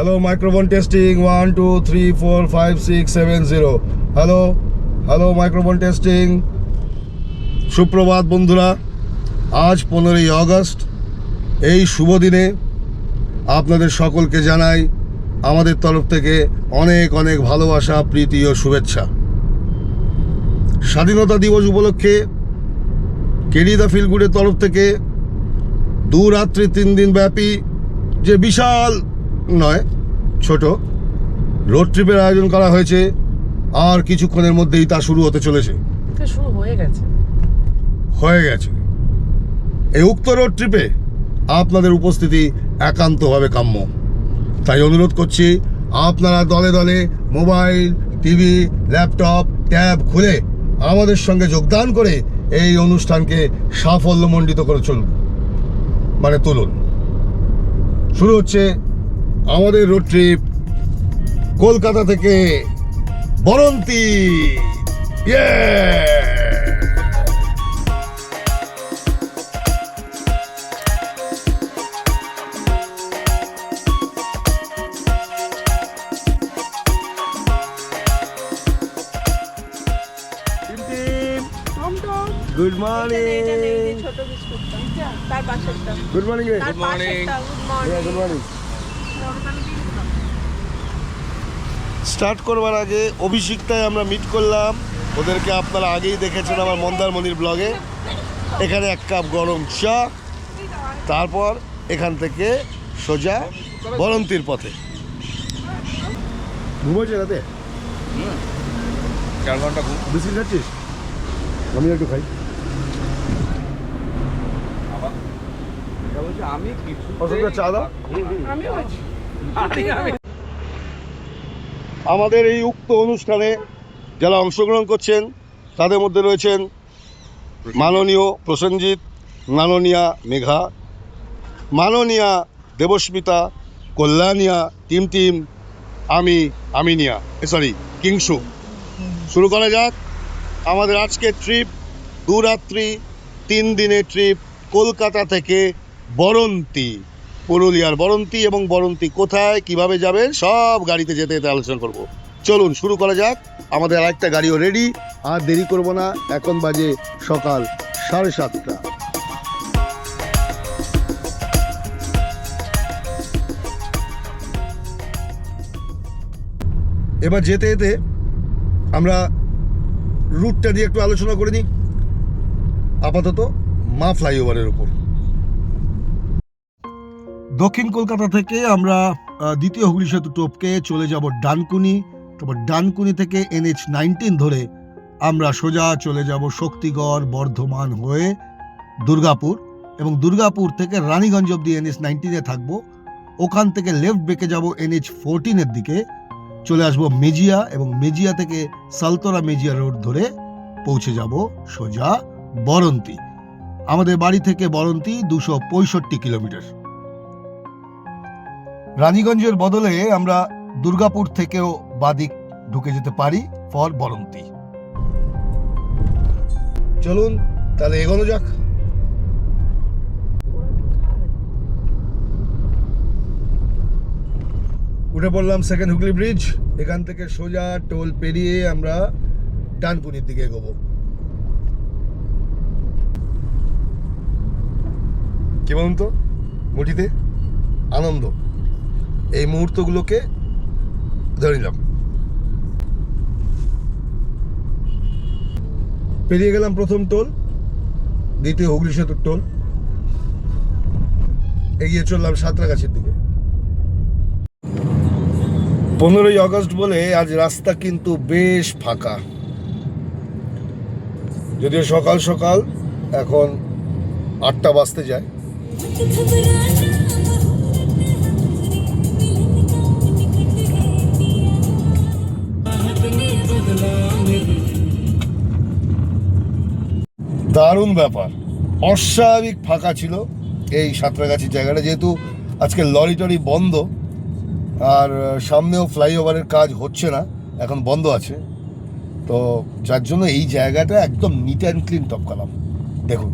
Hello microphone testing 1 2 3 4 5 6 7 0 hello hello microphone testing. সুপ্রভাত বন্ধুরা, আজ 15ই আগস্ট। এই শুভ দিনে আপনাদের সকলকে জানাই আমাদের তরফ থেকে অনেক অনেক ভালোবাসা, প্রীতি ও শুভেচ্ছা। স্বাধীনতা দিবস উপলক্ষে কেডি দ্য ফিল গুডের তরফ থেকে 2 রাত্রি 3 দিন ব্যাপী যে বিশাল নয়, ছোট রোড ট্রিপের আয়োজন করা হয়েছে। আর কিছুক্ষণের মধ্যেই তা শুরু হতে চলেছে, হয়ে গেছে। এই উক্ত রোড ট্রিপে আপনাদের উপস্থিতি একান্তভাবে কাম্য। তাই অনুরোধ করছি, আপনারা দলে দলে মোবাইল, টিভি, ল্যাপটপ, ট্যাব খুলে আমাদের সঙ্গে যোগদান করে এই অনুষ্ঠানকে সাফল্যমণ্ডিত করে চলুন, তুলুন। শুরু হচ্ছে আমাদের রোড ট্রিপ কলকাতা থেকে Baranti. Good morning. Good morning. Good morning. Good morning. Start করবার আগে অভিষিক্তায় আমরা মিট করলাম। ওদেরকে আপনারা আগেই দেখেছেন আমার মন্দারমণির ব্লগে। এখানে 1 কাপ গরম চা, তারপর এখান থেকে সোজা বরন্তির পথে। ঘুমোচ্ছে রাতে 4 ঘন্টা ঘুম। বিস্কিট খাচ্ছিস? আমি একটু খাই। আমি চা দাও। আমাদের এই উক্ত অনুষ্ঠানে যারা অংশগ্রহণ করছেন তাদের মধ্যে রয়েছেন মাননীয় প্রসেনজিৎ, মাননীয়া মেঘা, মাননীয়া দেবস্মিতা, কল্যাণিয়া, টিম, আমিনিয়া, কিংসু। শুরু করা যাক আমাদের আজকের ট্রিপ। 2 রাত্রি 3 দিনের ট্রিপ কলকাতা থেকে বরন্তি, পুরুলিয়ার বরন্তি। এবং বরন্তি কোথায়, কিভাবে যাবেন, সব গাড়িতে যেতে যেতে আলোচনা করব। চলুন শুরু করা যাক। আমাদের আরেকটা গাড়িও রেডি, আর দেরি করব না। এখন বাজে সকাল 7:30। এবার যেতে যেতে আমরা রুটটা দিয়ে একটু আলোচনা করে নিই। আপাতত মা ফ্লাইওভারের উপর দক্ষিণ কলকাতা থেকে আমরা দ্বিতীয় হুগলি সেতু টপকে চলে যাব ডানকুনি। তারপর ডানকুনি থেকে NH-19 ধরে আমরা সোজা চলে যাব শক্তিগড়, বর্ধমান হয়ে দুর্গাপুর, এবং দুর্গাপুর থেকে রানীগঞ্জ অব্দি NH-19 থাকবো। ওখান থেকে লেফট বেঁকে যাব NH-14 দিকে, চলে আসবো মেজিয়া, এবং মেজিয়া থেকে সালতোরা মেজিয়া রোড ধরে পৌঁছে যাব সোজা বরন্তি। আমাদের বাড়ি থেকে বরন্তি 265 কিলোমিটার। রানীগঞ্জের বদলে আমরা দুর্গাপুর থেকেও বাদিক ঢুকে যেতে পারি ফর বরন্তি। চলুন তাহলে এগোনো যাক। উঠে পড়লাম সেকেন্ড হুগলি ব্রিজ। এখান থেকে সোজা টোল পেরিয়ে আমরা ডানকুনির দিকে এগোবো। কি বলুন তো, মুঠিতে আনন্দ। এই মুহূর্তগুলোকে ধরে নিলাম। পেরিয়ে গেলাম প্রথম টোল, দ্বিতীয় হুগলি সেতুর টোল। এগিয়ে চললাম সাঁতরাগাছির দিকে। 15ই আগস্ট বলে আজ রাস্তা কিন্তু বেশ ফাঁকা, যদিও সকাল সকাল, এখন 8টা বাজতে যায়। দারুণ ব্যাপার, অস্বাভাবিক ফাঁকা ছিল এই সাঁতরাগাছির জায়গাটা, যেহেতু আজকে লরি টরি বন্ধ, আর সামনেও ফ্লাইওভারের কাজ হচ্ছে না, এখন বন্ধ আছে। তো যার জন্য এই জায়গাটা একদম নিট অ্যান্ড ক্লিন টপকালাম। দেখুন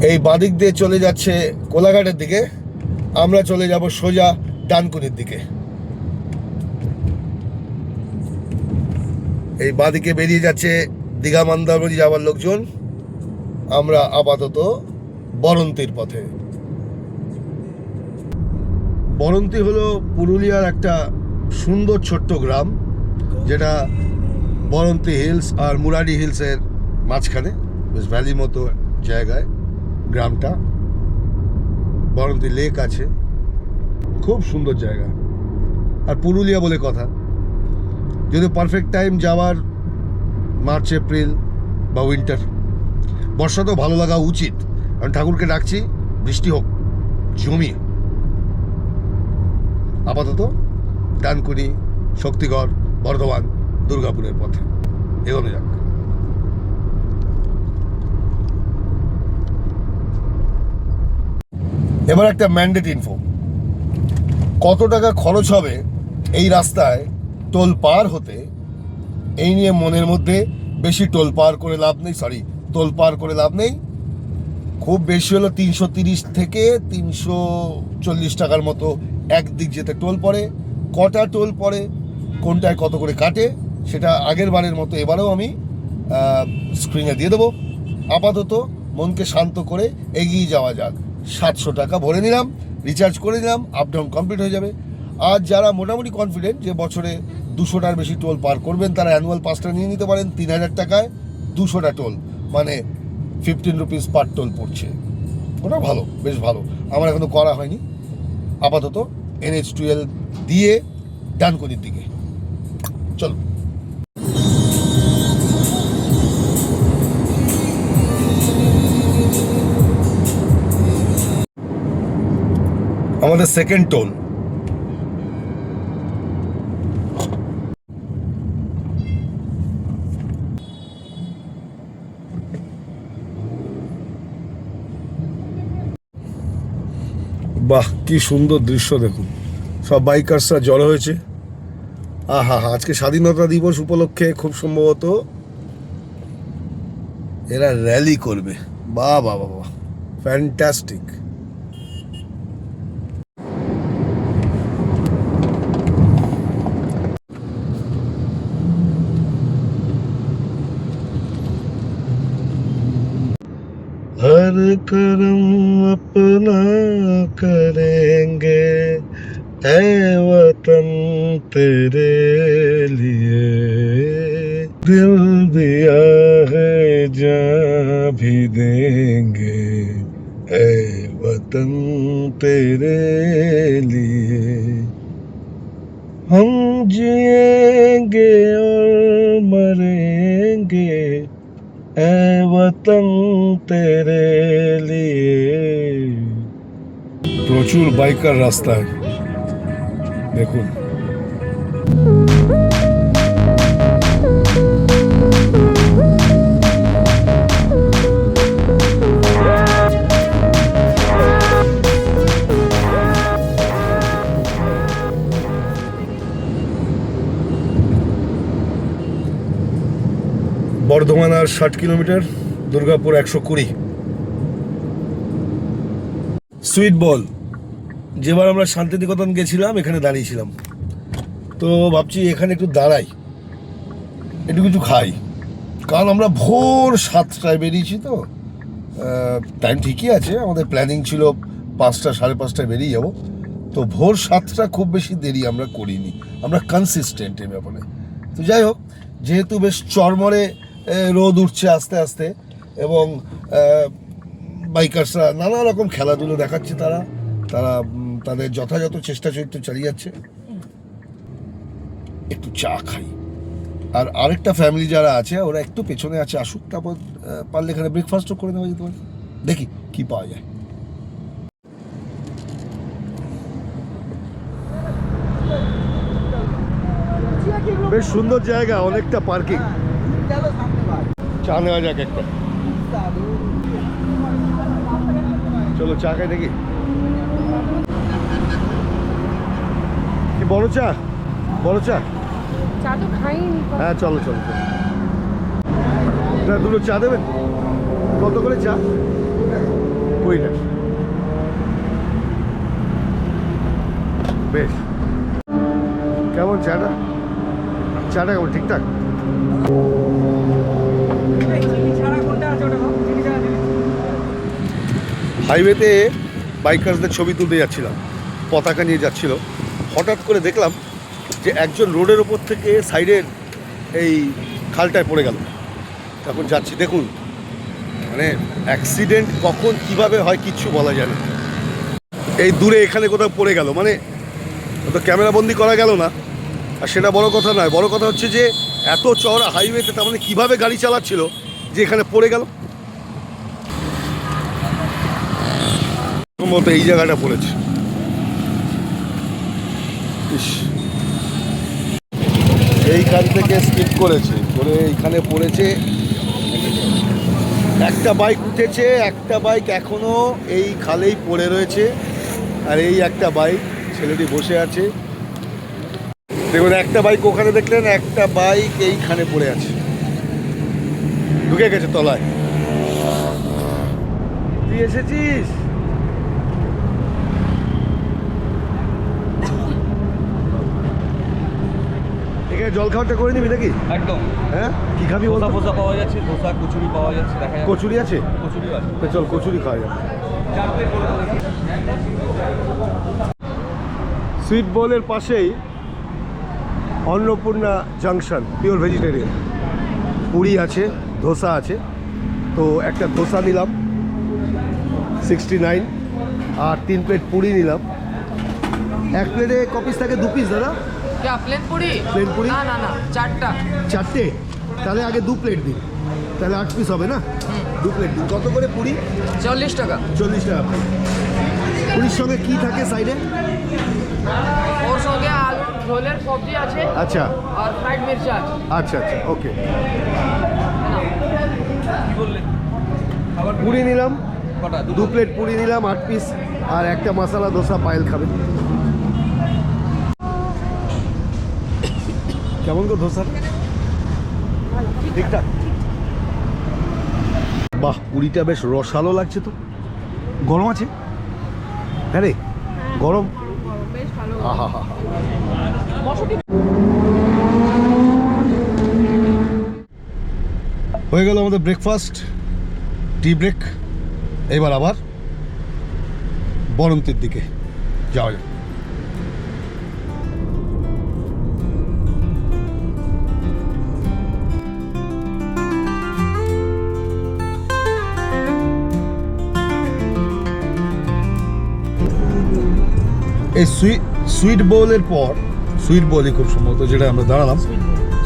এই বাদিক দিয়ে চলে যাচ্ছে কোলাঘাটের দিকে, আমরা চলে যাব সোজা ডানকুনির দিকে। এই বাদিকে বেরিয়ে যাচ্ছে দীঘা মন্দারমণি যাওয়ার লোকজন, আমরা আপাতত বরন্তির পথে। বরন্তি হলো পুরুলিয়ার একটা সুন্দর ছোট্ট গ্রাম, যেটা বরন্তি হিলস আর মুরারি হিলসের মাঝখানে, বেশ ভ্যালির মতো জায়গায় গ্রামটা। বরন্তি লেক আছে, খুব সুন্দর জায়গা। আর পুরুলিয়া বলে কথা, যদি পারফেক্ট টাইম যাওয়ার মার্চ এপ্রিল বা উইন্টার। বর্ষাতেও ভালো লাগা উচিত, আমি ঠাকুরকে ডাকছি বৃষ্টি হোক জমিয়ে। আপাতত ডানকুনি, শক্তিগড়, বর্ধমান, দুর্গাপুরের পথে এগোনো যাক। এবার একটা ম্যান্ডেট ইনফো, কত টাকা খরচ হবে এই রাস্তায় টোল পার হতে, এই নিয়ে মনের মধ্যে বেশি টোল পার করে লাভ নেই। খুব বেশি হলো 330 থেকে 340 টাকার মতো একদিক যেতে টোল পড়ে। কটা টোল পড়ে, কোনটায় কত করে কাটে, সেটা আগের বারের মতো এবারেও আমি স্ক্রিনে দিয়ে দেবো। আপাতত মনকে শান্ত করে এগিয়ে যাওয়া যাক। 700 টাকা ভরে নিলাম, রিচার্জ করে নিলাম, আপ ডাউন কমপ্লিট হয়ে যাবে। আর যারা মোটামুটি কনফিডেন্ট যে বছরে 200টার বেশি টোল পার করবেন, তারা অ্যানুয়াল পাসটা নিয়ে নিতে পারেন। 3000 টাকায় 200টা টোল, মানে 15 রুপিস পার টোল পড়ছে। ওটা ভালো, বেশ ভালো। আমার এখনো করা হয়নি। আপাতত NH12 দিয়ে ডানকুনির দিকে চলো। আমাদের সেকেন্ড টোল। বাহ, কি সুন্দর দৃশ্য দেখুন, সব বাইকার্সরা জড়ো হয়েছে। আহা, আজকে স্বাধীনতা দিবস উপলক্ষে খুব সম্ভবত এরা র্যালি করবে। বাহ বাহ বাহ, ফ্যান্টাস্টিক। हर करम अपना करेंगे ऐ वतन तेरे लिए, दिल दिया है जान भी देंगे ऐ वतन तेरे लिए, हम जिएंगे और मरेंगे ऐ वतन तेरे लिए। প্রচুর বাইকার রাস্তায় দেখুন। বর্ধমান আর 60 কিলোমিটার, দুর্গাপুর 120। সুইট বল, যেবার আমরা শান্তিনিকেতন গেছিলাম এখানে দাঁড়িয়েছিলাম, তো ভাবছি এখানে একটু দাঁড়াই, একটু কিছু খাই। কারণ আমরা ভোর 7টায় বেরিয়েছি, তো টাইম ঠিকই আছে। আমাদের প্ল্যানিং ছিল 5টা, 5:30টায় বেরিয়ে যাব। তো ভোর 7টা খুব বেশি দেরি আমরা করিনি, আমরা কনসিস্টেন্ট এ ব্যাপারে। তো যাই হোক, যেহেতু বেশ চরমরে রোদ উঠছে আস্তে আস্তে, এবং বাইকার্সরা নানা রকম খেলাধুলো দেখাচ্ছে, তারা তাদের যথাযথ চেষ্টা চরিত্র চালিয়ে যাচ্ছে। একটু চা খাই। আর আরেকটা ফ্যামিলি যারা আছে ওরা একটু পেছনে আছে, আসুক, তারপর পারলে এখানে ব্রেকফাস্টও করে নেওয়া যেতে পারে। দেখি কি পাওয়া যায়। বেশ সুন্দর জায়গা, অনেকটা পার্কিং। চা নেওয়া যাক একটা, চলো চা খাই দেখি। কি বড় চা? বড় চা? চা তো খাইনি। হ্যাঁ চলো চলো চলো। না, দুটো চা দেবেন? কত করে চা? 20 টাকা। বেশ, কেমন চাটা? চাটা কেমন, ঠিকঠাক? হাইওয়েতে বাইকার্সদের ছবি তুলতে যাচ্ছিলাম, পতাকা নিয়ে যাচ্ছিল। হঠাৎ করে দেখলাম যে একজন রোডের ওপর থেকে সাইডের এই খালটায় পড়ে গেল। তখন যাচ্ছি, দেখুন মানে অ্যাক্সিডেন্ট কখন কিভাবে হয় কিচ্ছু বলা যায় না। এই দূরে এখানে কোথাও পড়ে গেল, মানে তো ক্যামেরাবন্দি করা গেল না। আর সেটা বড় কথা নয়, বড় কথা হচ্ছে যে এত চওড়া হাইওয়েতে তার মানে কীভাবে গাড়ি চালাচ্ছিল যে এখানে পড়ে গেল। সম্ভবত এই জায়গাটা পড়েছে। ইস, এইখান থেকে স্কিপ করেছে, করে এইখানে পড়েছে। একটা বাইক উঠেছে, একটা বাইক এখনো এই খালেই পড়ে রয়েছে, আর এই একটা বাইক, ছেলেটি বসে আছে। দেখুন, একটা বাইক ওখানে দেখলেন, একটা বাইক এইখানে পড়ে আছে, ঢুকে গেছে তলায়। তুই এসেছিস? এখানে জল খাওয়াটা করে নিবি নাকি? একদম। হ্যাঁ, কি খাবি? ধোসা ফোসা পাওয়া যাচ্ছে, ধোসা কচুরি পাওয়া যাচ্ছে, দেখা যাচ্ছে। কচুরি আছে? কচুরি আছে। তো চল কচুরি খাওয়া যাবে। সুইট বোলের পাশেই Annapurna junction, pure vegetarian. Puri আছে, ধোসা আছে। তো একটা ধোসা নিলাম 69, আর 3 প্লেট পুরি নিলাম। এক প্লেটে ক পিস থাকে? 2 পিস দাদা? क्या प्लेन पूरी? প্লেন পুরি না না না, চারটা। 4টে? তাহলে আগে 2 প্লেট দিন, তাহলে 8 পিস হবে না? 2 প্লেট দিন। কত করে পুরি? 40 টাকা। 40 টাকা প্লেট। পুরির সঙ্গে কি থাকে সাইডে? ওর সঙ্গে আলু ঝোলের সবজি আছে আচ্ছা আর ফ্রাইড মির্চি আছে। আচ্ছা আচ্ছা, ওকে। কি বললে? খাবার পুরি নিলাম, কটা? 2 প্লেট পুরি নিলাম, 8 পিস, আর একটা মশলা ধোসা। পায়েল খাবে। কেমন গো ধোসা? ঠিকঠাক? বাহ, পুরিটা বেশ রসালো লাগছে তো। গরম আছে? হ্যাঁ রে, গরম। বেশ ভালো। আহা হা। হয়ে গেল আমাদের ব্রেকফাস্ট, টি ব্রেক। এবার আবার বরন্তির দিকে যাওয়া যাক। এই সুইট বোলের পর, সুইট বোলই খুব সম্ভবত যেটা আমরা দাঁড়ালাম,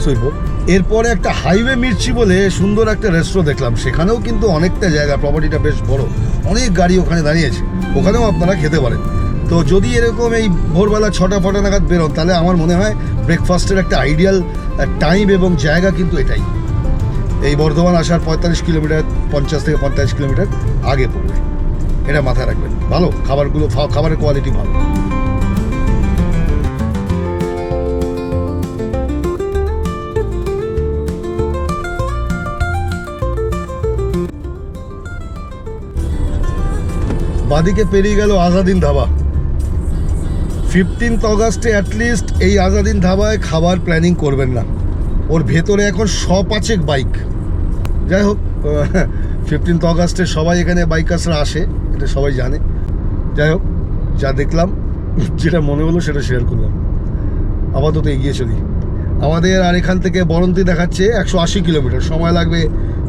সুইট বোল। এরপরে একটা হাইওয়ে মির্চি বলে সুন্দর একটা রেস্টুরেন্ট দেখলাম। সেখানেও কিন্তু অনেকটা জায়গা, প্রপার্টিটা বেশ বড়, অনেক গাড়ি ওখানে দাঁড়িয়েছে। ওখানেও আপনারা খেতে পারেন। তো যদি এরকম এই ভোরবেলা 6টা নাগাদ বেরোন, তাহলে আমার মনে হয় ব্রেকফাস্টের একটা আইডিয়াল টাইম এবং জায়গা কিন্তু এটাই। এই বর্ধমান আসার 45 কিলোমিটার, 50 থেকে 45 কিলোমিটার আগে পড়বে। এটা মাথায় রাখবেন। ভালো খাবারগুলো, খাবারের কোয়ালিটি ভালো। বাদিকে পেরিয়ে গেল আজাদিন ধাবা। 15 অগাস্টে অ্যাটলিস্ট এই আজাদিন ধাবায় খাবার প্ল্যানিং করবেন না। ওর ভেতরে এখন 100 বাইক। যাই হোক, 15 অগাস্টে সবাই এখানে বাইকার্সরা আসে, এটা সবাই জানে। যাই হোক, যা দেখলাম, যেটা মনে হলো সেটা শেয়ার করলাম। আপাতত এগিয়ে চলি। আমাদের আর এখান থেকে বরন্তি দেখাচ্ছে 180 কিলোমিটার, সময় লাগবে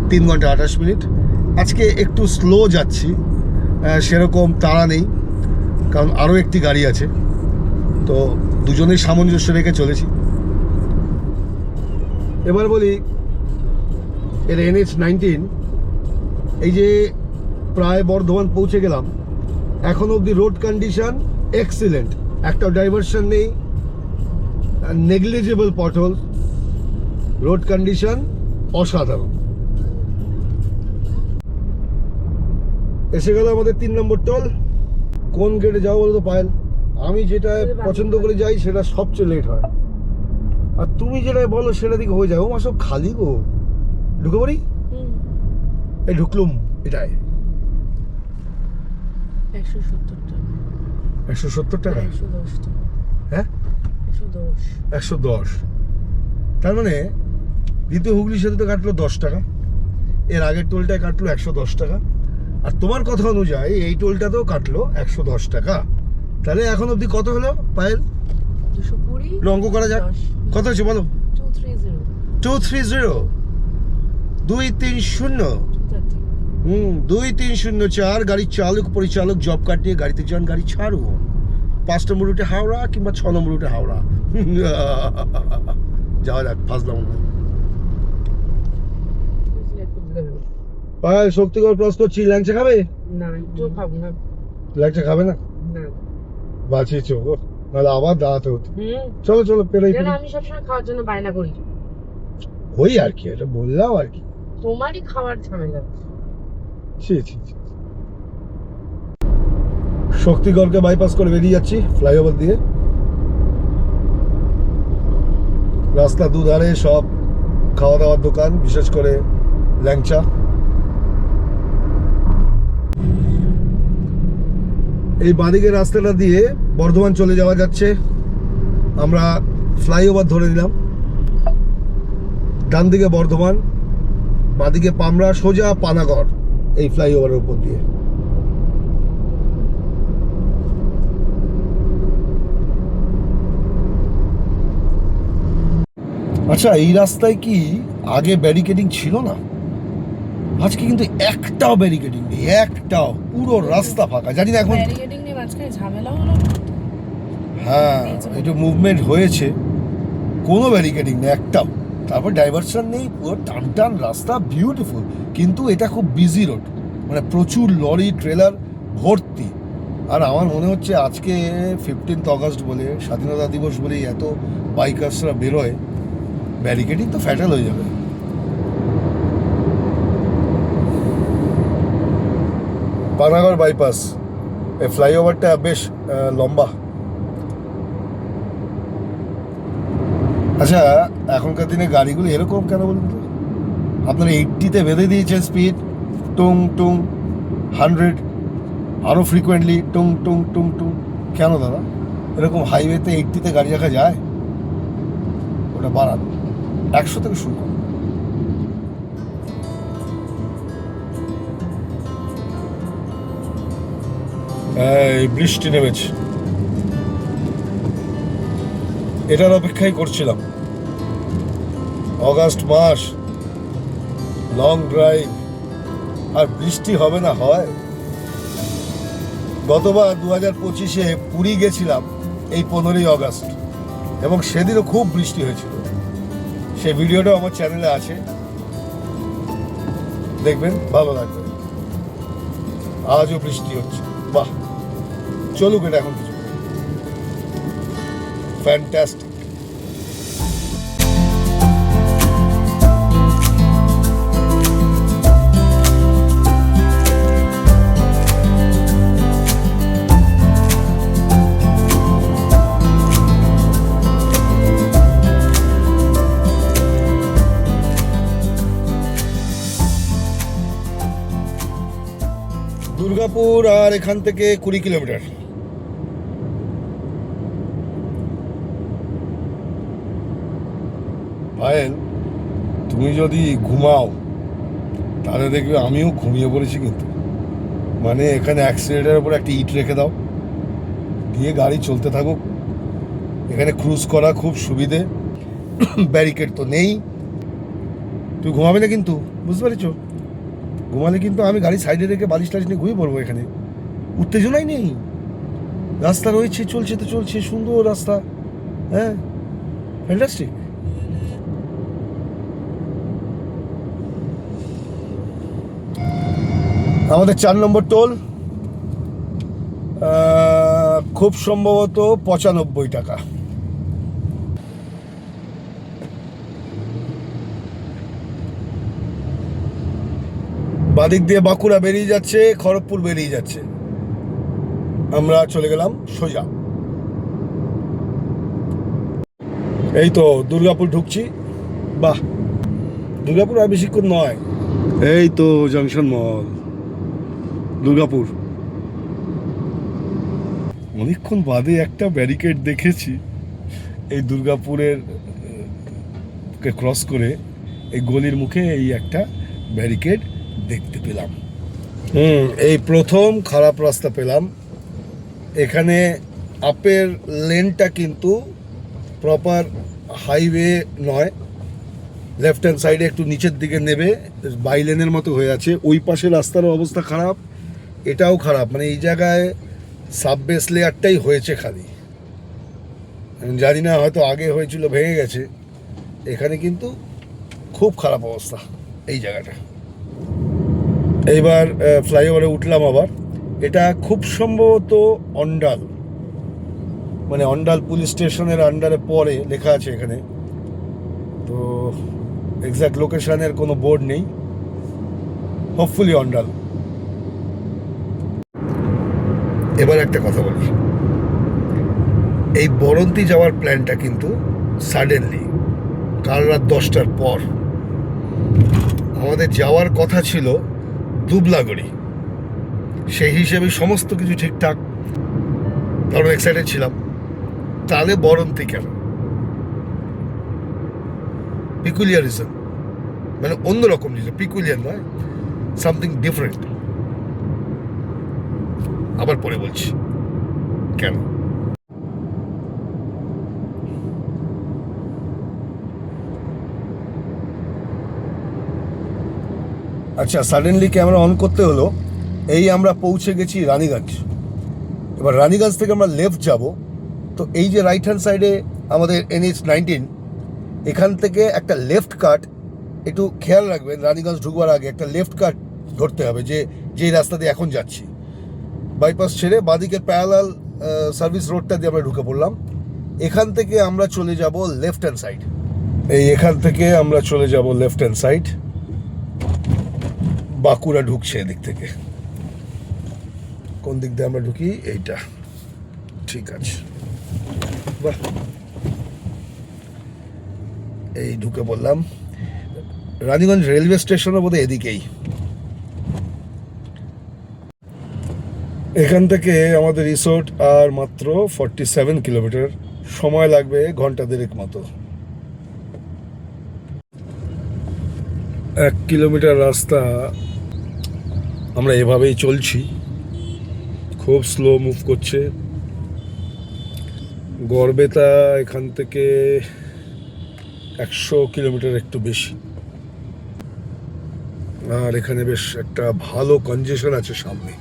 3 ঘন্টা 28 মিনিট। আজকে একটু স্লো যাচ্ছি, সেরকম তাড়া নেই, কারণ আরও একটি গাড়ি আছে। তো দুজনেই সামঞ্জস্য রেখে চলেছি। এবার বলি, এর NH-19, এই যে প্রায় বর্ধমান পৌঁছে গেলাম, এখন অবধি রোড কন্ডিশন এক্সিলেন্ট, একটা ডাইভারশন নেই, নেগলিজেবল পটহোল, রোড কন্ডিশন অসাধারণ। এসে গেল আমাদের 3 নম্বর টোল। কোন গেটে যাবো বলো তো পায়েল? আমি যেটা পছন্দ করে যাই সেটা সবচেয়ে লেট হয়, আর তুমি যেটা বলো সেটা দিকে হয়ে যায়। ও মা, সব খালি গো। ঢুকে পড়ি? এই ঢুকলুম এটাই। 170 টাকা? 110 টাকা। হ্যাঁ 110। 110। তার মানে দ্বিতীয় হুগলি সেতুতে কাটলো 10 টাকা, এর আগের টোলটায় কাটলো 110 টাকা, আর তোমার কথা অনুযায়ী এই টোলটাতেও কাটলো 110 টাকা। তাহলে এখন অবধি কত হলো পায়েল? 220। অঙ্ক করা যাক, কত হচ্ছে বলো? 230। 230 230 2304। গাড়ির চালক পরিচালক জব কার্ড নিয়ে গাড়িতে যান, গাড়ি ছাড়ুন। 5 নম্বর রুটে হাওড়া কিংবা 6 নম্বর রুটে হাওড়া। যাওয়া যাক, ফাঁসলাম না। পায়েল শক্তিগড় ক্রস করছি, ল্যাংচা খাবে? না, একটু খাবো না। ল্যাংচা খাবে না? না। বাঁচিয়েছো গো, নাহলে আবার দাঁড়াতে হতো। হুম। চলো চলো পেরাই যেন পেরাই। আমি সবসময় খাওয়ার জন্য বায়না করি। ওই আর কি, এটা বললাম আর কি। তোমারই খাওয়ার ঝামেলা। ছি ছি ছি। শক্তিগড়কে বাইপাস করে বেরিয়ে যাচ্ছি ফ্লাইওভার দিয়ে। রাস্তা দুধারে সব খাওয়া দাওয়ার দোকান, বিশেষ করে ল্যাংচা। এই বাঁদিকের রাস্তাটা দিয়ে বর্ধমান চলে যাওয়া যাচ্ছে। আমরা ফ্লাইওভার ধরে নিলাম, ডান দিকে বর্ধমান, বাঁদিকে পামরা, সোজা পানাগড় এই ফ্লাইওভারের উপর দিয়ে। আচ্ছা, এই রাস্তায় কি আগে ব্যারিকেডিং ছিল না? আজকে কিন্তু একটাও ব্যারিকেডিং নেই, একটাও। পুরো রাস্তা ফাঁকা। জানি না এখন, ব্যারিকেডিং নিয়ে মাঝখানে ঝামেলা হলো। হ্যাঁ একটু মুভমেন্ট হয়েছে, কোনো ব্যারিকেডিং নেই একটাও। তারপর ডাইভারশন নেই, পুরো টান টান রাস্তা, বিউটিফুল। কিন্তু এটা খুব বিজি রোড, মানে প্রচুর লরি ট্রেলার ভর্তি। আর আমার মনে হচ্ছে আজকে 15th অগস্ট বলে, স্বাধীনতা দিবস বলেই এত বাইকার্সরা বেরোয়, ব্যারিকেডিং তো ফ্যাটাল হয়ে যাবে। পানাগড় বাইপাস, এই ফ্লাইওভারটা বেশ লম্বা। আচ্ছা, এখনকার দিনে গাড়িগুলো এরকম কেন বলুন তো? আপনারা 80-তে বেঁধে দিয়েছেন স্পিড, টুং টুং 100, আরও ফ্রিকোয়েন্টলি টুং টুং টুং টুং। কেন দাদা? এরকম হাইওয়েতে 80-তে গাড়ি রাখা যায়? ওটা বাড়ান, 100 থেকে শুরু করুন। এই বৃষ্টি নেমেছে, এটার অপেক্ষাই করছিলাম। অগাস্ট মাস, লং ড্রাইভ, আর বৃষ্টি হবে না হয়? গতবার 2025-এ পুরী গেছিলাম এই 15ই অগাস্ট, এবং সেদিনও খুব বৃষ্টি হয়েছিল। সেই ভিডিওটাও আমার চ্যানেলে আছে, দেখবেন, ভালো লাগবে। আজও বৃষ্টি হচ্ছে, বাহ। চলুক এটা এখন কিছু, ফ্যান্টাস্টিক। দুর্গাপুর আর এখান থেকে 20 কিলোমিটার। পায়েল, তুমি যদি ঘুমাও তাহলে দেখবে আমিও ঘুমিয়ে পড়েছি কিন্তু। মানে এখানে অ্যাক্সিডেন্টের উপর একটা ইট রেখে দাও, দিয়ে গাড়ি চলতে থাকুক। এখানে ক্রুজ করা খুব সুবিধে, ব্যারিকেড তো নেই। তুই ঘুমাবে না কিন্তু, বুঝতে পারছ? ঘুমালে কিন্তু আমি গাড়ি সাইডে রেখে বালিশ টালিশ নিয়ে ঘুমিয়ে পড়বো। এখানে উত্তেজনাই নেই, রাস্তা রয়েছে, চলছে তো চলছে, সুন্দর রাস্তা। হ্যাঁ, ফ্যান্টাস্টিক। আমাদের 4 নম্বর টোল, খুব সম্ভবত 95 টাকা। বাদিক দিয়ে বাঁকুড়া বেরিয়ে যাচ্ছে, খড়গপুর বেরিয়ে যাচ্ছে। আমরা চলে গেলাম সোজা। এই তো দুর্গাপুর ঢুকছি। বাহ, দুর্গাপুর আর বেশিক্ষণ নয়। এই তো জংশন মল, দুর্গাপুর। অনেকক্ষণ বাদে একটা ব্যারিকেড দেখেছি এই দুর্গাপুরের কে ক্রস করে এই গলির মুখে এই একটা ব্যারিকেড দেখতে পেলাম। এই প্রথম খারাপ রাস্তা পেলাম। এখানে আপের লেনটা কিন্তু প্রপার হাইওয়ে নয়, লেফট হ্যান্ড সাইডে একটু নিচের দিকে নেবে বাই লেনের মতো হয়ে আছে। ওই পাশে রাস্তারও অবস্থা খারাপ, এটাও খারাপ, মানে এই জায়গায় সাববেস লেয়ারটাই হয়েছে খালি। আমি জানি না, হয়তো আগে হয়েছিল ভেঙে গেছে। এখানে কিন্তু খুব খারাপ অবস্থা এই জায়গাটা। এইবার ফ্লাইওভারে উঠলাম আবার। এটা খুব সম্ভবত অন্ডাল, মানে অন্ডাল পুলিশ স্টেশনের আন্ডারে পড়ে লেখা আছে এখানে, তো এক্স্যাক্ট লোকেশনের কোনো বোর্ড নেই। হোপফুলি অন্ডাল। এবার একটা কথা বলি, এই বরন্তি যাওয়ার প্ল্যানটা কিন্তু সাডেনলি কাল রাত 10টার পর। আমাদের যাওয়ার কথা ছিল দুবলাগড়ি, সেই হিসেবে সমস্ত কিছু ঠিকঠাক, কারণ এক্সাইটেড ছিলাম। তাহলে বরন্তি কেন? পিকুলিয়ারিজম, মানে অন্যরকম জিনিস, পিকুলিয়ার নয়, সামথিং ডিফারেন্ট। আবার পরে বলছি কেন। আচ্ছা, সাডেনলি ক্যামেরা অন করতে হলো। এই আমরা পৌঁছে গেছি রানীগঞ্জ। এবার রানীগঞ্জ থেকে আমরা লেফট যাব, তো এই যে রাইট হ্যান্ড সাইডে আমাদের NH-19, এখান থেকে একটা লেফট কাট, একটু খেয়াল রাখবেন রানীগঞ্জ ঢুকবার আগে একটা লেফট কাট ধরতে হবে, যেই রাস্তা দিয়ে এখন যাচ্ছি। বাইপাস ছেড়ে বাদিকের প্যারালাল সার্ভিস রোডটা দিয়ে আমরা ঢুকে পড়লাম। এখান থেকে আমরা চলে যাব লেফট হ্যান্ড সাইড। এখান থেকে আমরা চলে যাব লেফট হ্যান্ড সাইড। বাঁকুড়া ঢুকছে এদিক থেকে। কোন দিক দিয়ে আমরা ঢুকি? এইটা, ঠিক আছে, বাহ, এই ঢুকে বললাম। রানীগঞ্জ রেলওয়ে স্টেশনও বোধহয় এদিকেই। এখান থেকে আমাদের রিসোর্ট আর মাত্র 47 কিলোমিটার, সময় লাগবে ঘন্টা দেড়েক মতো। 1 কিলোমিটার রাস্তা আমরা এভাবেই চলছি, খুব স্লো মুভ করছে। গড়বেতা এখান থেকে 100 কিলোমিটার একটু বেশি। আর এখানে বেশ একটা ভালো কনজেশন আছে সামনে,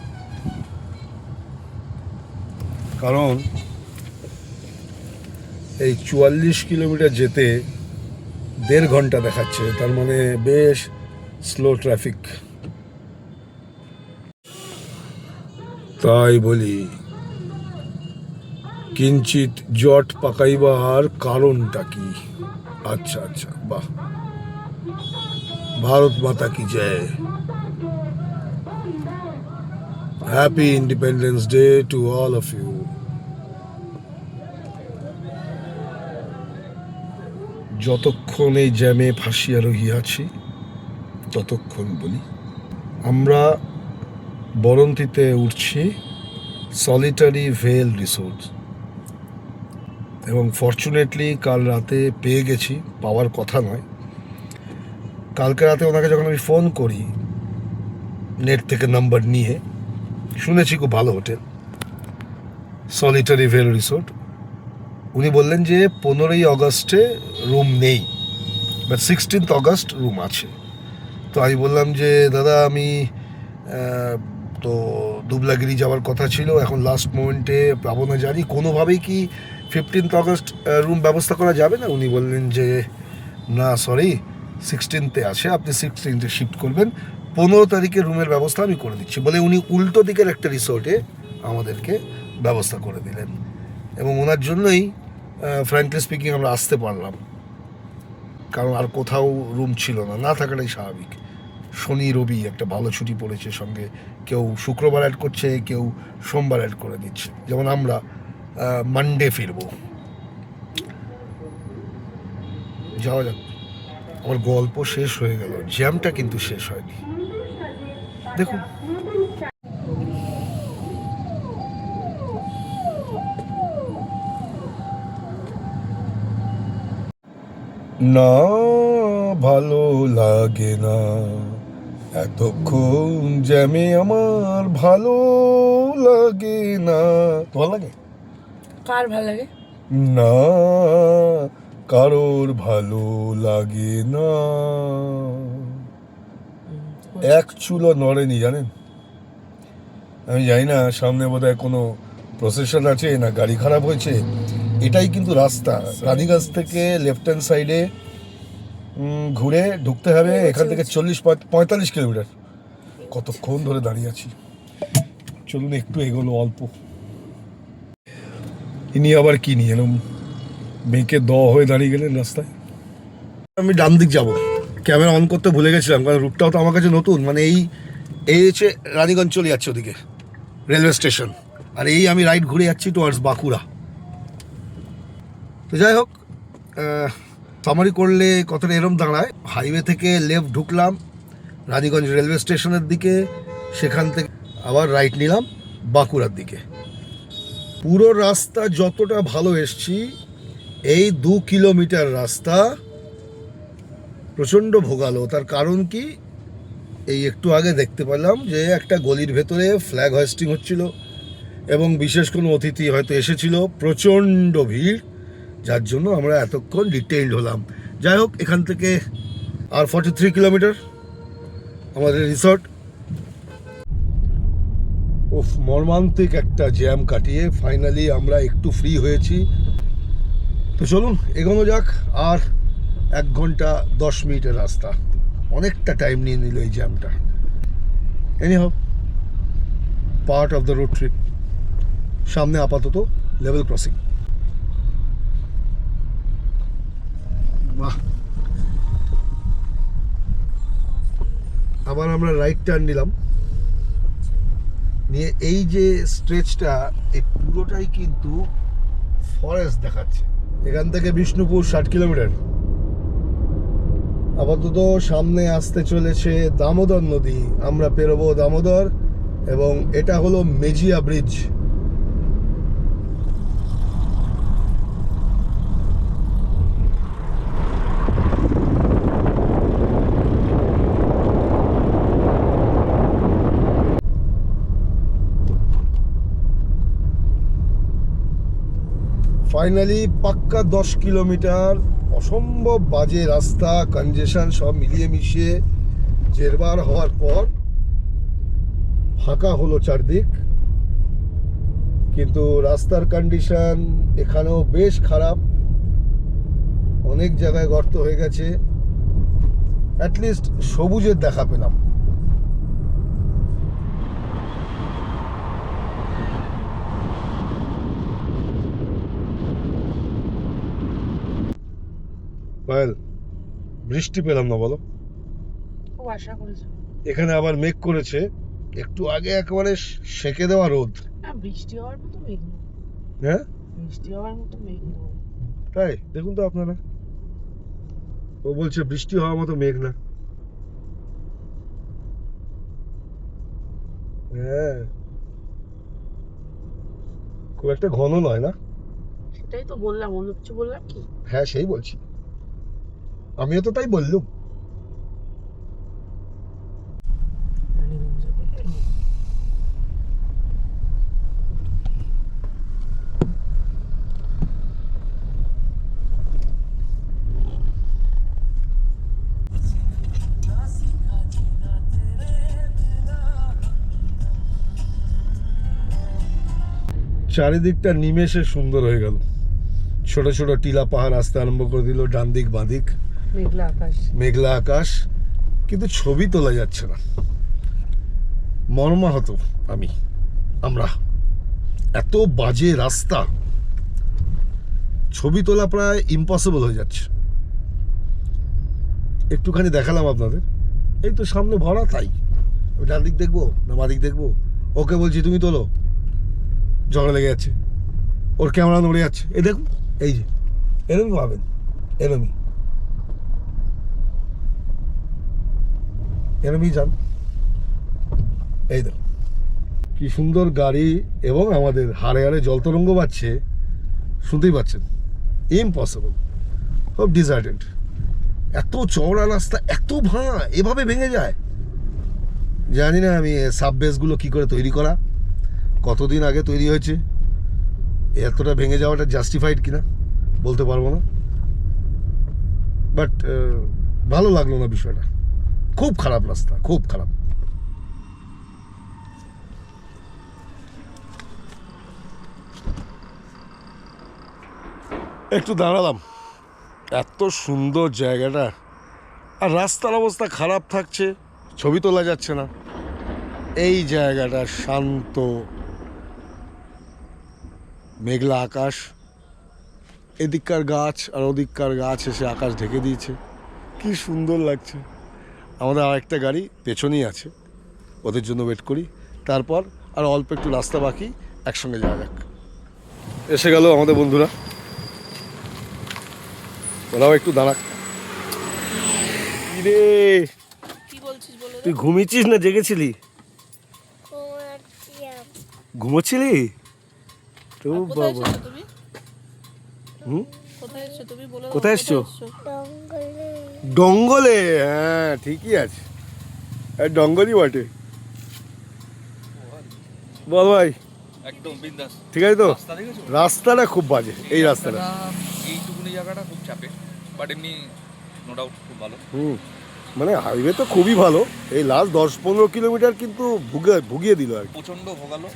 কারণ এই 44 কিলোমিটার যেতে 1.5 ঘন্টা দেখাচ্ছে, তার মানে বেশ স্লো ট্রাফিক। তাই বলি কিঞ্চিত জট পাকাইবার কারণটা কি? আচ্ছা আচ্ছা, বাহ, ভারত মাতা কি জয়। Happy independence day to all of you. যতক্ষণ এই জ্যামে ফাঁসিয়া রহিয়াছি ততক্ষণ বলি, আমরা বরন্তিতে উঠছি সলিটারি ভেল রিসোর্ট, এবং ফরচুনেটলি কাল রাতে পেয়ে গেছি, পাওয়ার কথা নয়। কালকে রাতে ওনাকে যখন আমি ফোন করি নেট থেকে নাম্বার নিয়ে, শুনেছি খুব ভালো হোটেল সলিটারি ভেল রিসোর্ট। উনি বললেন যে 15ই অগস্টে রুম নেই, বাট 16th অগস্ট রুম আছে। তো আমি বললাম যে দাদা, আমি তো দুবলাগিরি যাওয়ার কথা ছিল, এখন লাস্ট মোমেন্টে পাবো না জানি, কোনোভাবেই কি 15th অগস্ট রুম ব্যবস্থা করা যাবে না? উনি বললেন যে না সরি, 16th আছে, আপনি 16th শিফট করবেন, 15 তারিখে রুমের ব্যবস্থা আমি করে দিচ্ছি বলে উনি উল্টো দিকের একটা রিসোর্টে আমাদেরকে ব্যবস্থা করে দিলেন। এবং ওনার জন্যই ফ্র্যাঙ্কলি স্পিকিং আমরা আসতে পারলাম, কারণ আর কোথাও রুম ছিল না, না থাকাটাই স্বাভাবিক। শনি রবি একটা ভালো ছুটি পড়েছে, সঙ্গে কেউ শুক্রবার অ্যাড করছে, কেউ সোমবার অ্যাড করে দিচ্ছে, যেমন আমরা মানডে ফিরবো। যাওয়া যাক। আমার গল্প শেষ হয়ে গেল, জ্যামটা কিন্তু শেষ হয়নি। দেখুন না ভালো লাগে না এতক্ষণ জ্যামে আমার ভালো লাগে না। তোমার লাগে? কার ভালো লাগে? না কারোর ভালো লাগে না। এক চুলো নড়েনি জানেন। আমি জানি না সামনে বোধহয় কোনো প্রসেশন আছে না গাড়ি খারাপ হয়েছে। এটাই কিন্তু রাস্তা, রানীগঞ্জ থেকে লেফট হ্যান্ড সাইডে ঘুরে ঢুকতে হবে। এখান থেকে 40-45 কিলোমিটার। কতক্ষণ ধরে দাঁড়িয়ে আছি, চলুন একটু এগোলো অল্প। ইনি আবার কি নিয়ে এলাম, মেয়েকে হয়ে দাঁড়িয়ে গেলেন রাস্তায়। আমি ডান দিক যাবো, ক্যামেরা অন করতে ভুলে গেছিলাম কারণ রুটটাও তো আমার কাছে নতুন। মানে এই হচ্ছে রানীগঞ্জ চলে যাচ্ছে ওদিকে রেলওয়ে স্টেশন, আর এই আমি রাইট ঘুরে যাচ্ছি টুয়ার্ডস বাঁকুড়া। তো যাই হোক, সামারি করলে কতটা এরম দাঁড়ায়, হাইওয়ে থেকে লেফট ঢুকলাম রানীগঞ্জ রেলওয়ে স্টেশনের দিকে, সেখান থেকে আবার রাইট নিলাম বাঁকুড়ার দিকে। পুরো রাস্তা যতটা ভালো এসছি, এই 2 কিলোমিটার রাস্তা প্রচণ্ড ভোগালো। তার কারণ কি, এই একটু আগে দেখতে পেলাম যে একটা গলির ভেতরে ফ্ল্যাগ হোয়েস্টিং হচ্ছিল এবং বিশেষ কোনো অতিথি হয়তো এসেছিল, প্রচণ্ড ভিড়, যার জন্য আমরা এতক্ষণ ডিটেইলড হলাম। যাই হোক, এখান থেকে আর 43 কিলোমিটার আমাদের রিসর্ট। উফ, মর্মান্তিক একটা জ্যাম কাটিয়ে ফাইনালি আমরা একটু ফ্রি হয়েছি। তো চলুন এগোনো যাক। আর 1 ঘন্টা 10 মিনিটের রাস্তা, অনেকটা টাইম নিয়ে নিল এই জ্যামটা। Anyhow, part of the road trip. সামনে আপাতত লেভেল ক্রসিং। বাহ, আবার আমরা রাইট টার্ন নিলাম, নিয়ে এই যে স্ট্রেচটা, এই পুরোটাই কিন্তু ফরেস্ট দেখাচ্ছে। এখান থেকে বিষ্ণুপুর 60 কিলোমিটার। আপাতত সামনে আসতে চলেছে দামোদর নদী, আমরা পেরোবো দামোদর, এবং এটা হলো মেজিয়া ব্রিজ। ফাইনালি পাক্কা 10 কিলোমিটার, অসম্ভব বাজে রাস্তা, কনজেশন সব মিলিয়ে মিশিয়ে জেরবার হওয়ার পর ফাঁকা হলো চারদিক। কিন্তু রাস্তার কন্ডিশন এখানেও বেশ খারাপ, অনেক জায়গায় গর্ত হয়ে গেছে। অ্যাটলিস্ট সবুজের দেখা পেলাম। পায়েল, বৃষ্টি পেলাম না বলো। খুব আশা করেছি। এখানে আবার মেঘ করেছে, একটু আগে একেবারে সেকে দেওয়া রোদ। না, বৃষ্টি হওয়ার মতো মেঘ না। হ্যাঁ বৃষ্টি হওয়ার মতো মেঘ না। তাই দেখুন তো আপনারা, ও বলছে বৃষ্টি হওয়ার মতো মেঘ না। হ্যাঁ, খুব একটা ঘন নয় না। সেটাই তো বললাম, অন্য কিছু বললাম কি? হ্যাঁ, সেই বলছি, আমিও তো তাই বললুম। চারিদিকটা নিমেষে সুন্দর হয়ে গেল। ছোট ছোট টিলা পাহাড় আসতে আরম্ভ করে দিল, ডান দিক বাঁ দিক মেঘলা আকাশ, মেঘলা আকাশ, কিন্তু ছবি তোলা যাচ্ছে না। মর্মাহত আমরা, এত বাজে রাস্তা, ছবি তোলা প্রায় ইম্পসিবল হয়ে যাচ্ছে। একটুখানি দেখালাম আপনাদের, এই তো সামনে ভরা, তাই আমি ডান দিক দেখবো না বাঁ দিক দেখবো, ওকে বলছি তুমি তোলো, ঝগড়া লেগে যাচ্ছে, ওর ক্যামেরা নড়ে যাচ্ছে। এই দেখুন, এই যে এরকম ভাবেন, এরমই যান। এই দেখুন কি সুন্দর গাড়ি, এবং আমাদের হাড়ে হাড়ে জল তরঙ্গ বাজছে, শুনতেই পাচ্ছেন। ইম্পসিবল, খুব ডিজার্টেড। এত চওড়া রাস্তা, এত ভাঙা, এভাবে ভেঙে যায়। জানি না আমি সাববেসগুলো কি করে তৈরি করা, কতদিন আগে তৈরি হয়েছে, এতটা ভেঙে যাওয়াটা জাস্টিফাইড কিনা বলতে পারবো না, বাট ভালো লাগলো না বিষয়টা। খুব খারাপ রাস্তা, খুব খারাপ। একটু দাঁড়ালাম, এত সুন্দর জায়গাটা, আর রাস্তার অবস্থা খারাপ থাকছে, ছবি তোলা যাচ্ছে না। এই জায়গাটা শান্ত, মেঘলা আকাশ, এদিককার গাছ আর ওদিককার গাছ এসে আকাশ ঢেকে দিয়েছে, কি সুন্দর লাগছে। আমাদের আরেকটা গাড়ি পেছনেই আছে, ওদের জন্য ওয়েট করি, তারপর আর অল্প একটু রাস্তা বাকি, একসঙ্গে যাওয়া যাক। এসে গেল আমাদের বন্ধুরা, ওরাও একটু দাঁড়াক। রে কি বলছিস বলে তুই ঘুমিয়েছিস না জেগেছিলি? ঘুমোচ্ছিলি তো কোথায় বাবা। এসেছো তুমি? হুম, কোথায় এসেছো তুমি বলে দাও, কোথায় এসছো? ডঙ্গলে, হ্যাঁ ঠিকই আছে, ডঙ্গলই বটে। বল ভাই, একদম বিন্দাস। ঠিক আছে তো? রাস্তা দেখেছো? রাস্তাটা খুব বাজে, এই রাস্তাটা। এইটুকুনি জায়গাটা খুব চাপে, বাট এমনি নো ডাউট খুব ভালো। মানে হাইওয়ে তো খুবই ভালো, এই লাস্ট 10-15 কিলোমিটার কিন্তু ভুগিয়ে দিল আর কি। প্রচন্ড ভোগালো।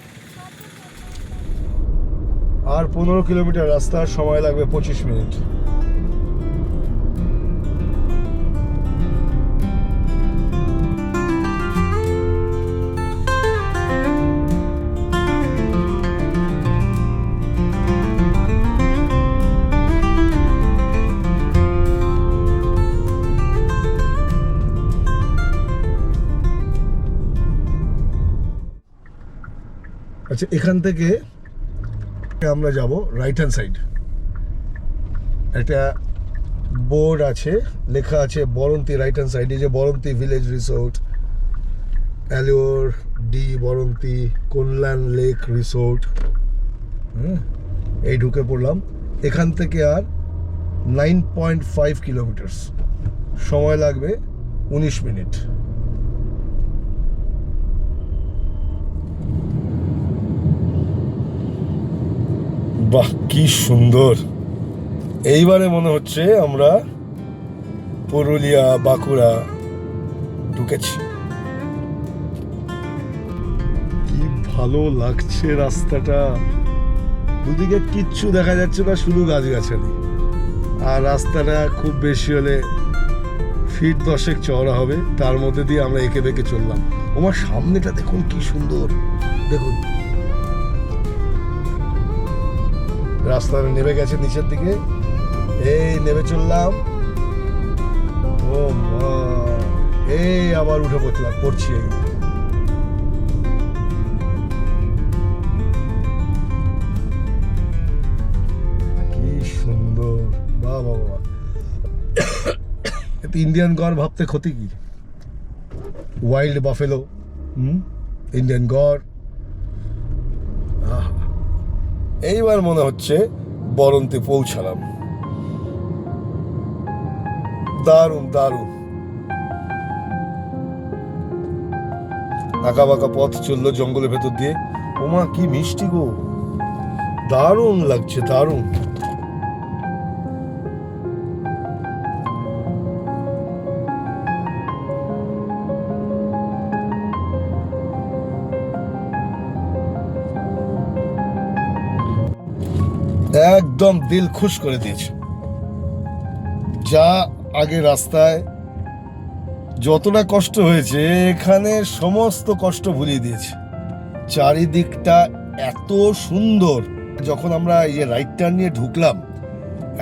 আর 15 কিলোমিটার রাস্তার সময় লাগবে 25 মিনিট। আচ্ছা, এখান থেকে আমরা যাব রাইট হ্যান্ড সাইড। একটা বোর্ড আছে, লেখা আছে বরন্তি রাইট হ্যান্ড সাইডে, যে Baranti village resort, allure de Baranti, Kalyan lake resort. এই ঢুকে পড়লাম। এখান থেকে আর 9.5 কিলোমিটার, সময় লাগবে 19 মিনিট। বাহ, কি সুন্দর। এইবারে মনে হচ্ছে আমরা পুরুলিয়া বাঁকুড়া ঢুকেছি। কি ভালো লাগছে রাস্তাটা, দুদিকে কিচ্ছু দেখা যাচ্ছে না, শুধু গাছগাছালি। আর রাস্তাটা খুব বেশি হলে ফিট 10 চওড়া হবে, তার মধ্যে দিয়ে আমরা এঁকে বেঁকে চললাম। আমার সামনেটা দেখুন কি সুন্দর, দেখুন রাস্তাটা নেমে গেছে নিচের দিকে, এই নেমে চললাম। ও মা, এই আবার উঠে পড়ছি। এই কি সুন্দর, বাহ বাহ বাহ। এতে ইন্ডিয়ান গড় ভাবতে ক্ষতি কি? ওয়াইল্ড বাফেলো, ইন্ডিয়ান গড়। এইবার মনে হচ্ছে বরন্তি পৌঁছালাম। দারুণ দারুণ, আঁকা বাঁকা পথ চললো জঙ্গলের ভেতর দিয়ে। ওমা কি মিষ্টি গো, দারুণ লাগছে, দারুণ। একদম দিল খুশ করে দিয়েছে। যা আগে রাস্তায় যতটা কষ্ট হয়েছে, এখানে সমস্ত কষ্ট ভুলিয়ে দিয়েছে। চারিদিকটা এত সুন্দর। যখন আমরা এই যে রাইট টার্ন নিয়ে ঢুকলাম,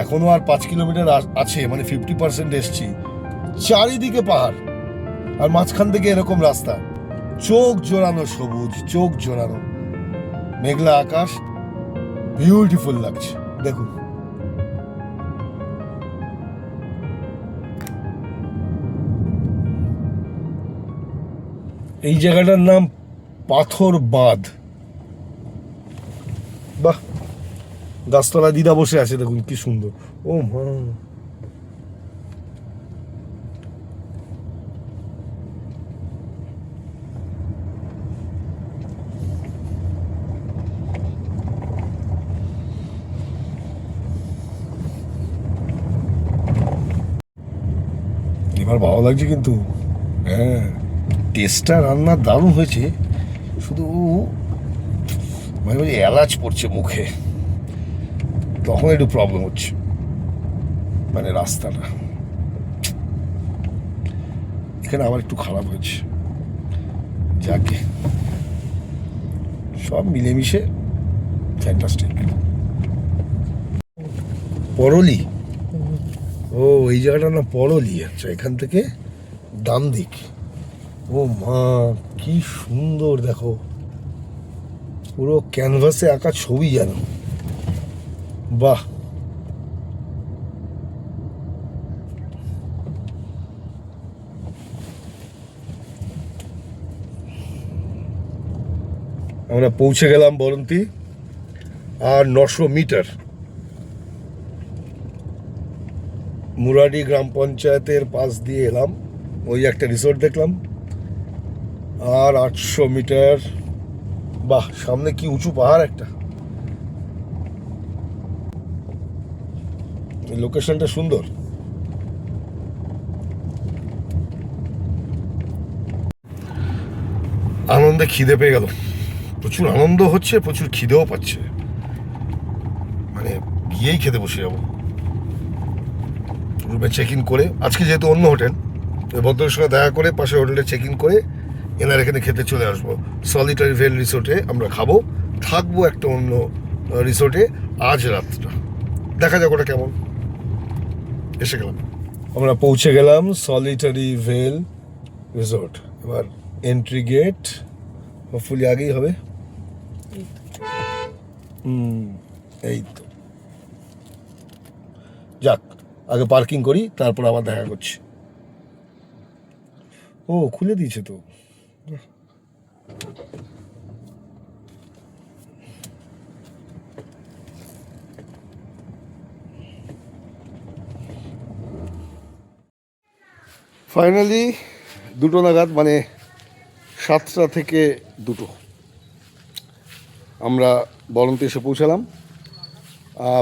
এখনো আর 5 কিলোমিটার আছে, মানে 50% এসছি। চারিদিকে পাহাড়, আর মাঝখান থেকে এরকম রাস্তা, চোখ জোড়ানো সবুজ, চোখ জোড়ানো মেঘলা আকাশ, বিউটিফুল লাগছে। দেখুন, এই জায়গাটার নাম পাথর বাঁধ। বাহ, গাছতলা দিদা বসে আছে, দেখুন কি সুন্দর। ও মা, এবার ভালো লাগছে কিন্তু, হ্যাঁ টেস্টটা রান্নার দারুণ হয়েছে, শুধু মাঝে মাঝে এলাচ পড়ছে মুখে, তখন একটু প্রবলেম হচ্ছে, মানে রাস্তাটা এখানে আবার একটু খারাপ হয়েছে, যাকে সব মিলেমিশে ফ্যান্টাস্টিক। পরলি, ও এই জায়গাটার নাম পরলি, আচ্ছা এখান থেকে ডান দিক। ও মা কি সুন্দর, দেখো পুরো ক্যানভাসে আঁকা ছবি যেন, বাহ। আমরা পৌঁছে গেলাম বরন্তি, আর 900 মিটার মুরাডি গ্রাম পঞ্চায়েতের পাশ দিয়ে এলাম, ওই একটা রিসোর্ট দেখলাম, আর 800 মিটার, বাহ সামনে কি উঁচু পাহাড় একটা, লোকেশনটা সুন্দর। আনন্দে খিদে পেয়ে গেল, প্রচুর আনন্দ হচ্ছে, প্রচুর খিদেও পাচ্ছে, মানে গিয়েই খেতে বসে যাবো। রুমে চেক ইন করে, আজকে যেহেতু অন্য হোটেল, ভদ্রের সঙ্গে দেখা করে পাশে হোটেলে চেক ইন করে এনার এখানে খেতে চলে আসবো। সলিটারি ভেল রিসোর্টে আমরা খাবো, থাকবো একটা অন্য রিসোর্টে আজ রাতটা, দেখা যাক ওটা কেমন। এসে গেলাম, আমরা পৌঁছে গেলাম সলিটারি ভেল রিসোর্ট। এবার এন্ট্রি গেট হোপফুলি আগেই হবে, এই তো, যাক আগে পার্কিং করি, তারপর আবার দেখা করছি। ও খুলে দিয়েছে তো, ফাইনালি 2টো নাগাদ, মানে 7টা থেকে 2টো আমরা বরন্তি এসে পৌঁছালাম।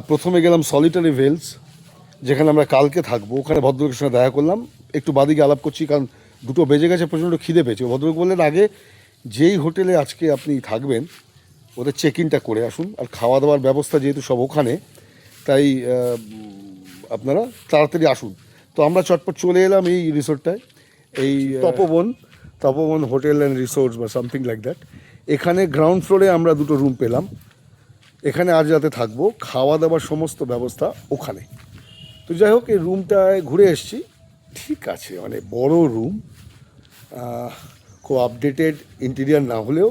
প্রথমে গেলাম সলিটারি ভেলস, যেখানে আমরা কালকে থাকবো, ওখানে ভদ্রলোকের সঙ্গে দেখা করলাম, একটু বাদিকে আলাপ করছি কারণ 2টো বেজে গেছে, প্রচণ্ড খিদে পেয়েছে। ভদ্রলোক বললেন আগে যেই হোটেলে আজকে আপনি থাকবেন ওদের চেক ইনটা করে আসুন, আর খাওয়া দাওয়ার ব্যবস্থা যেহেতু সব ওখানে, তাই আপনারা তাড়াতাড়ি আসুন। তো আমরা চটপট চলে এলাম এই রিসোর্টটায়, এই তপবন হোটেল অ্যান্ড রিসোর্টস বা সামথিং লাইক দ্যাট। এখানে গ্রাউন্ড ফ্লোরে আমরা 2টো রুম পেলাম, এখানে আজ রাতে থাকবো, খাওয়া দাওয়ার সমস্ত ব্যবস্থা ওখানে। তো যাই হোক, এই রুমটায় ঘুরে এসেছি, ঠিক আছে, মানে বড় রুম, খুব আপডেটেড ইন্টেরিয়ার না হলেও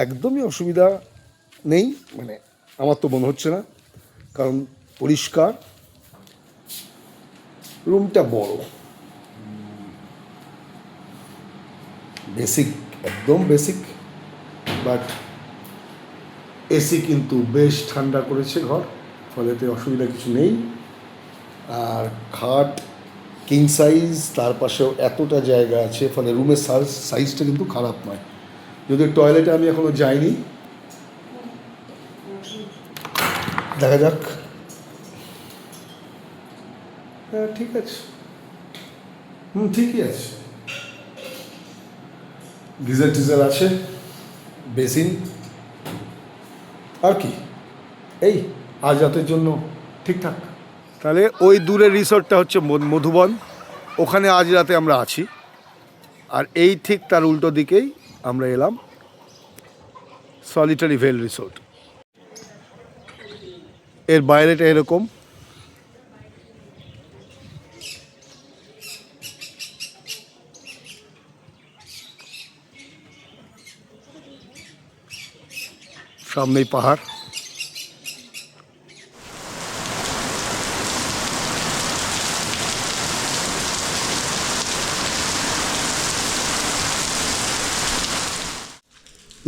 একদমই অসুবিধা নেই, মানে আমার তো মনে হচ্ছে না, কারণ পরিষ্কার, রুমটা বড়, বেসিক, একদম বেসিক, বাট এসি কিন্তু বেশ ঠান্ডা করেছে ঘর, ফলেতে অসুবিধা কিছু নেই। আর খাট কিং সাইজ, তার পাশেও এতটা জায়গা আছে, ফলে রুমের সাইজটা কিন্তু খারাপ নয়। যদিও টয়লেটে আমি এখনো যাইনি, দেখা যাক। হ্যাঁ ঠিক আছে, ঠিকই আছে, গিজার টিজার আছে, বেসিন, আর কি, এই আজ রাতের জন্য ঠিকঠাক। তাহলে ওই দূরের রিসোর্টটা হচ্ছে মধুবন, ওখানে আজ রাতে আমরা আছি, আর এই ঠিক তার উল্টো দিকেই আমরা এলাম সলিটারি ভেল রিসোর্ট। এর বাইরেটা এরকম, সামনেই পাহাড়।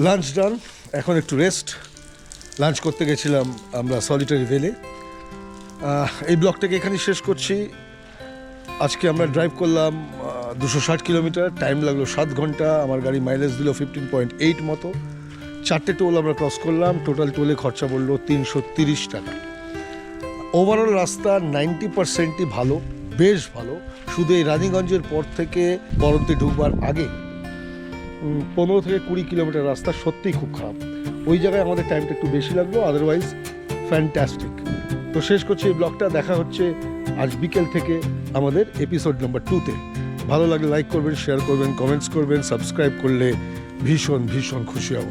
লাঞ্চ ডান, এখন একটু রেস্ট। লাঞ্চ করতে গেছিলাম আমরা সলিটারি ভেলে। এই ব্লগটাকে এখানেই শেষ করছি। আজকে আমরা ড্রাইভ করলাম 260 কিলোমিটার, টাইম লাগলো 7 ঘন্টা, আমার গাড়ি মাইলেজ দিল 15.8 মতো। 4টে টোল আমরা ক্রস করলাম, টোটাল টোলে খরচা পড়লো 330 টাকা। ওভারঅল রাস্তা 90%ই ভালো, বেশ ভালো। শুধু এই রানীগঞ্জের পর থেকে বরন্তি ঢুকবার আগে 15 থেকে 20 কিলোমিটার রাস্তা সত্যিই খুব খারাপ। ওই জায়গায় আমাদের টাইমটা একটু বেশি লাগলো, আদারওয়াইজ ফ্যান্টাস্টিক। তো শেষ করছি এই ব্লগটা। দেখা হচ্ছে আজ বিকেল থেকে আমাদের এপিসোড নাম্বার 2-তে। ভালো লাগলে লাইক করবেন, শেয়ার করবেন, কমেন্টস করবেন, সাবস্ক্রাইব করলে ভীষণ ভীষণ খুশি হব।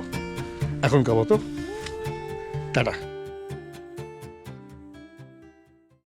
এখনকার মতো টাটা।